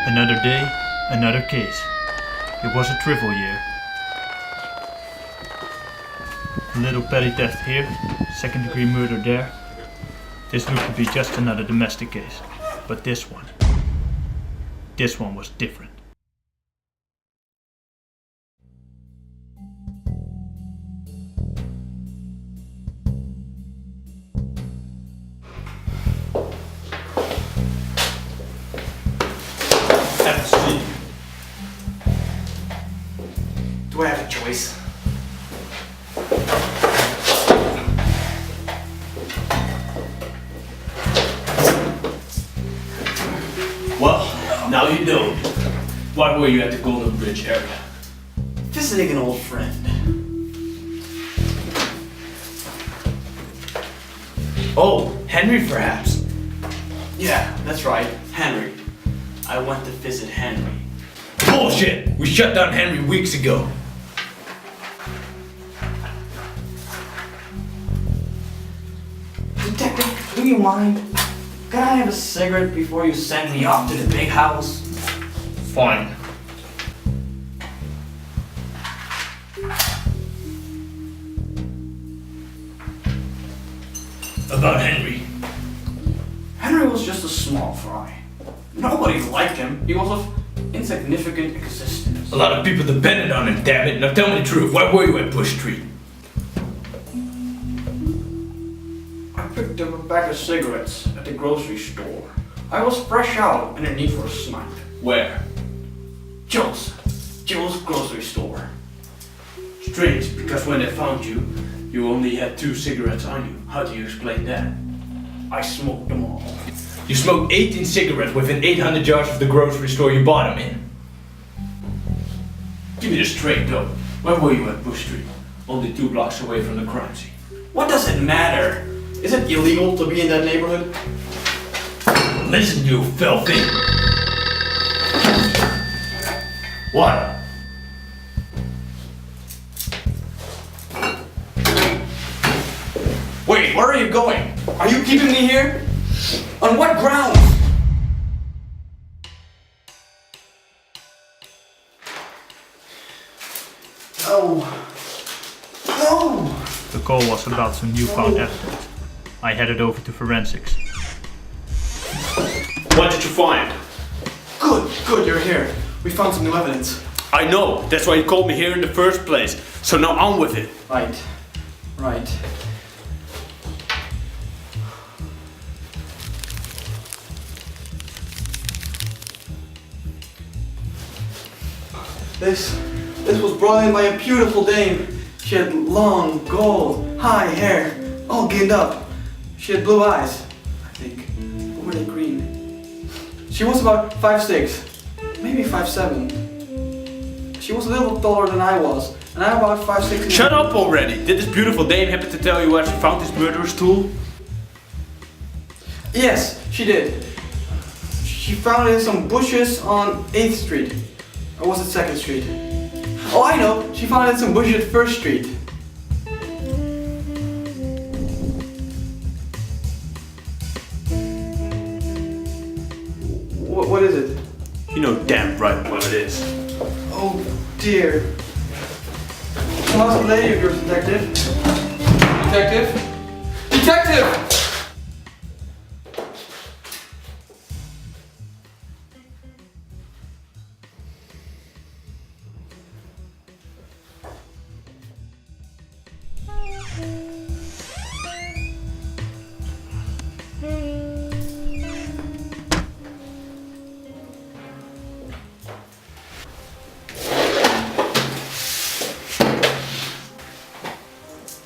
Another day, another case. It was a trivial year. A little petty theft here, second-degree murder there. This looked to be just another domestic case. But this one was different. Do I have a choice? Well, now you don't. Why were you at the Golden Bridge area? Visiting an old friend. Oh, Henry perhaps? Yeah, that's right, Henry. I went to visit Henry. Bullshit! We shut down Henry weeks ago. Detective, do you mind? Can I have a cigarette before you send me off to the big house? Fine. About Henry. Henry was just a small fry. Nobody liked him. He was of insignificant existence. A lot of people depended on him, damn it. Now tell me the truth. Why were you at Bush Street? I picked up a pack of cigarettes at the grocery store. I was fresh out and in need for a snack. Where? Joe's grocery store. Strange, because when they found you, you only had 2 cigarettes on you. How do you explain that? I smoked them all. You smoked 18 cigarettes within 800 yards of the grocery store you bought them in. Give me this straight though. Where were you at Bush Street? Only 2 blocks away from the crime scene. What does it matter? Is it illegal to be in that neighborhood? Listen, you filthy! What? Wait, where are you going? Are you keeping me here? On what grounds? No. No! The call was about some newfound evidence. I headed over to forensics. What did you find? Good, you're here. We found some new evidence. I know, that's why you called me here in the first place. So now on with it. Right. This was brought in by a beautiful dame. She had long, gold, high hair, all ginned up. She had blue eyes, I think. Or were they green? She was about 5'6", maybe 5'7". She was a little taller than I was, and I'm about 5'6". Shut up already! Did this beautiful dame happen to tell you where she found this murderous tool? Yes, she did. She found it in some bushes on 8th Street. Or was it 2nd Street? Oh, I know! She found it in some bushes at 1st Street. What is it? You know damn right what it is. Oh dear. What's the lady of yours, detective? Detective!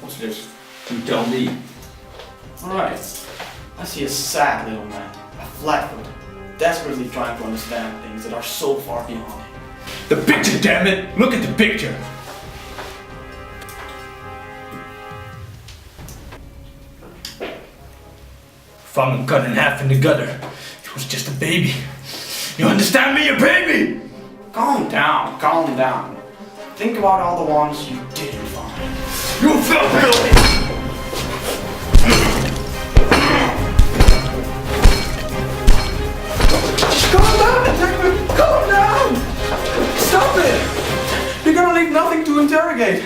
What's this? You tell me. Alright. I see a sad little man, a flatfoot, desperately trying to understand things that are so far beyond him. The picture, damn it! Look at the picture! Found him cut in half in the gutter. He was just a baby. You understand me, you baby? Calm down, calm down. Think about all the ones you didn't find. You filthy! Calm down, detective! Calm down! Stop it! You're gonna leave nothing to interrogate.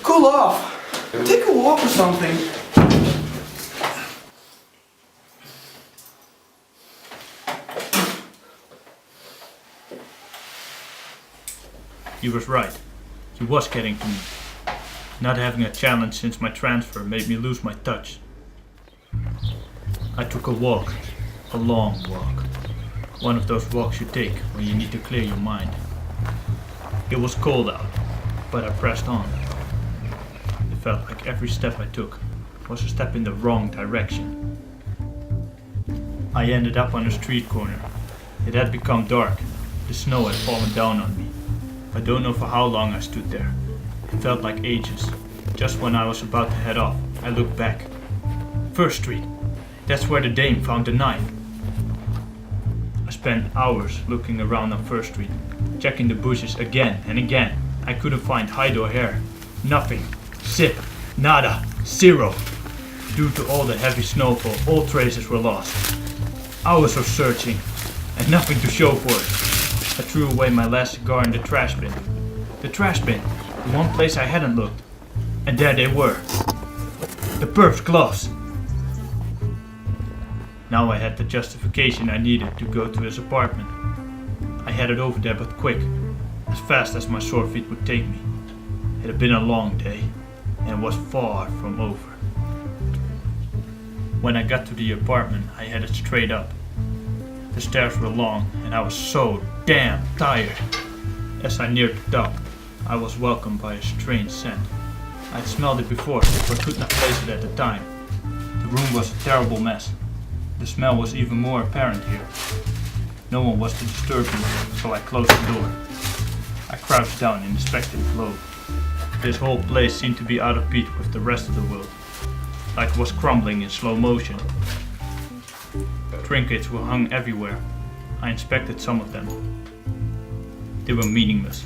Cool off. Take a walk or something. He was right. He was getting to me. Not having a challenge since my transfer made me lose my touch. I took a walk. A long walk. One of those walks you take when you need to clear your mind. It was cold out, but I pressed on. It felt like every step I took was a step in the wrong direction. I ended up on a street corner. It had become dark. The snow had fallen down on me. I don't know for how long I stood there. It felt like ages. Just when I was about to head off, I looked back. First Street. That's where the dame found the knife. I spent hours looking around on First Street, checking the bushes again and again. I couldn't find hide or hair. Nothing. Zip. Nada. Zero. Due to all the heavy snowfall, all traces were lost. Hours of searching, and nothing to show for it. I threw away my last cigar in the trash bin. The trash bin, the one place I hadn't looked. And there they were. The perp's gloves. Now I had the justification I needed to go to his apartment. I headed over there but quick, as fast as my sore feet would take me. It had been a long day, and was far from over. When I got to the apartment, I headed straight up. The stairs were long, and I was so damn tired. As I neared the top, I was welcomed by a strange scent. I'd smelled it before, but could not place it at the time. The room was a terrible mess. The smell was even more apparent here. No one was to disturb me, so I closed the door. I crouched down and inspected the globe. This whole place seemed to be out of beat with the rest of the world, like it was crumbling in slow motion. Trinkets were hung everywhere. I inspected some of them. They were meaningless,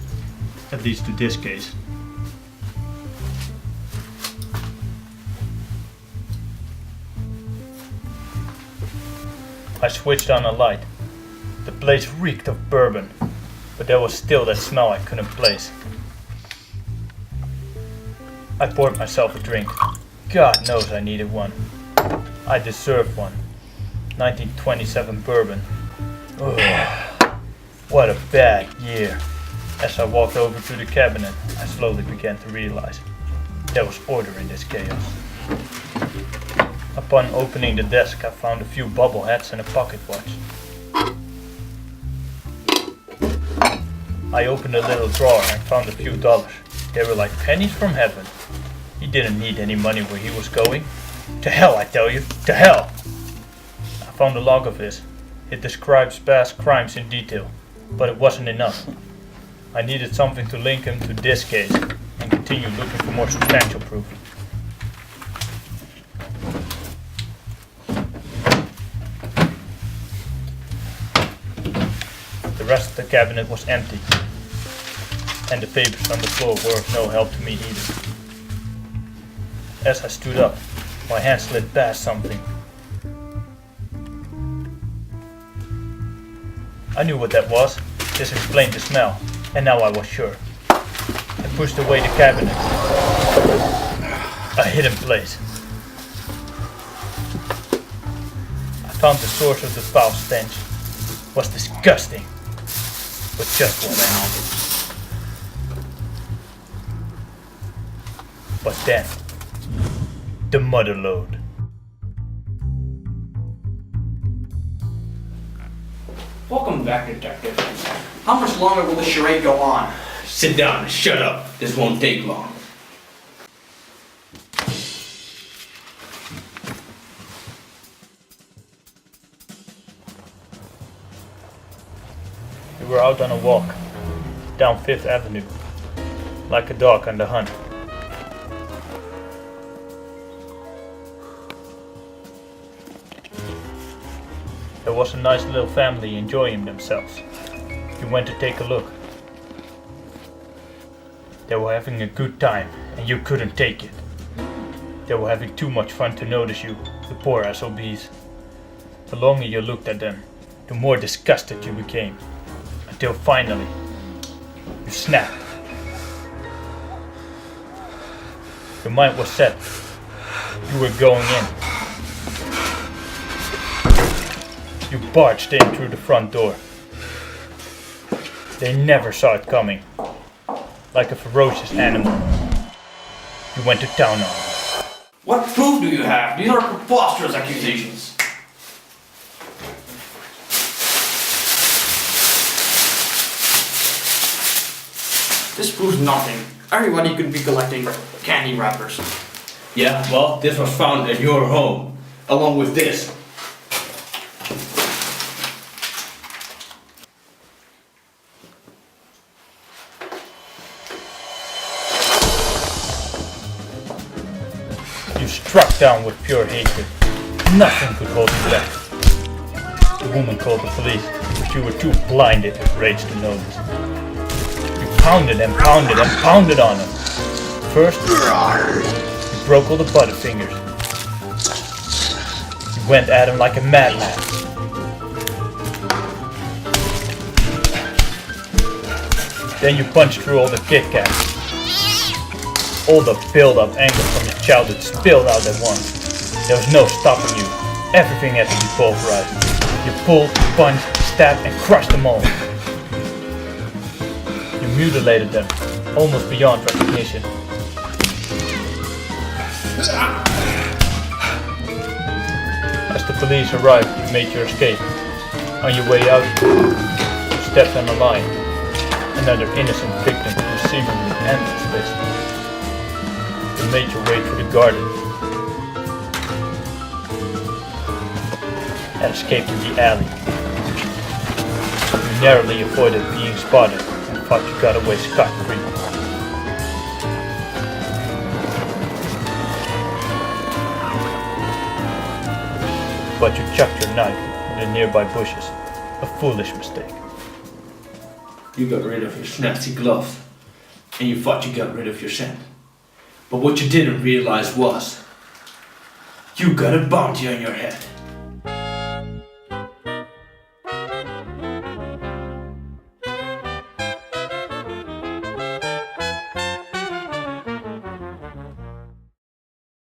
at least to this case. I switched on a light. The place reeked of bourbon, but there was still that smell I couldn't place. I poured myself a drink. God knows I needed one. I deserved one. 1927 bourbon. Ugh, what a bad year. As I walked over to the cabinet, I slowly began to realize there was order in this chaos. Upon opening the desk, I found a few bubble hats and a pocket watch. I opened a little drawer and found a few dollars. They were like pennies from heaven. He didn't need any money where he was going. To hell, I tell you, to hell! I found a log of his. It describes past crimes in detail, but it wasn't enough. I needed something to link him to this case and continue looking for more substantial proof. The rest of the cabinet was empty, and the papers on the floor were of no help to me either. As I stood up, my hand slid past something. I knew what that was. This explained the smell, and now I was sure. I pushed away the cabinet. A hidden place. I found the source of the foul stench. It was disgusting, but just what I needed. But then, the mother lode. Welcome back, Detective. How much longer will the charade go on? Sit down and shut up. This won't take long. We were out on a walk, down 5th Avenue, like a dog on the hunt. There was a nice little family enjoying themselves. You went to take a look. They were having a good time and you couldn't take it. They were having too much fun to notice you, the poor SOBs. The longer you looked at them, the more disgusted you became. Until finally, you snapped. Your mind was set. You were going in. You barged in through the front door. They never saw it coming. Like a ferocious animal. You went to town on them. What proof do you have? These are preposterous accusations. This proves nothing. Everybody could be collecting candy wrappers. Yeah, well, this was found at your home, along with this. You struck down with pure hatred. Nothing could hold you back. The woman called the police, but you were too blinded with rage to notice. You pounded and pounded and pounded on them. First, you broke all the butterfingers. You went at him like a madman. Then you punched through all the Kit Kats. All the build-up anger from your childhood spilled out at once. There was no stopping you. Everything had to be pulverized. You pulled, punched, stabbed and crushed them all. You mutilated them, almost beyond recognition. As the police arrived, you made your escape. On your way out, you stepped on a line. Another innocent victim to a seemingly endless list. You made your way through the garden and escaped in the alley. You narrowly avoided being spotted and thought you got away scot-free. But you chucked your knife in the nearby bushes, a foolish mistake. You got rid of your snazzy glove, and you thought you got rid of your scent. But what you didn't realize was, you got a bounty on your head.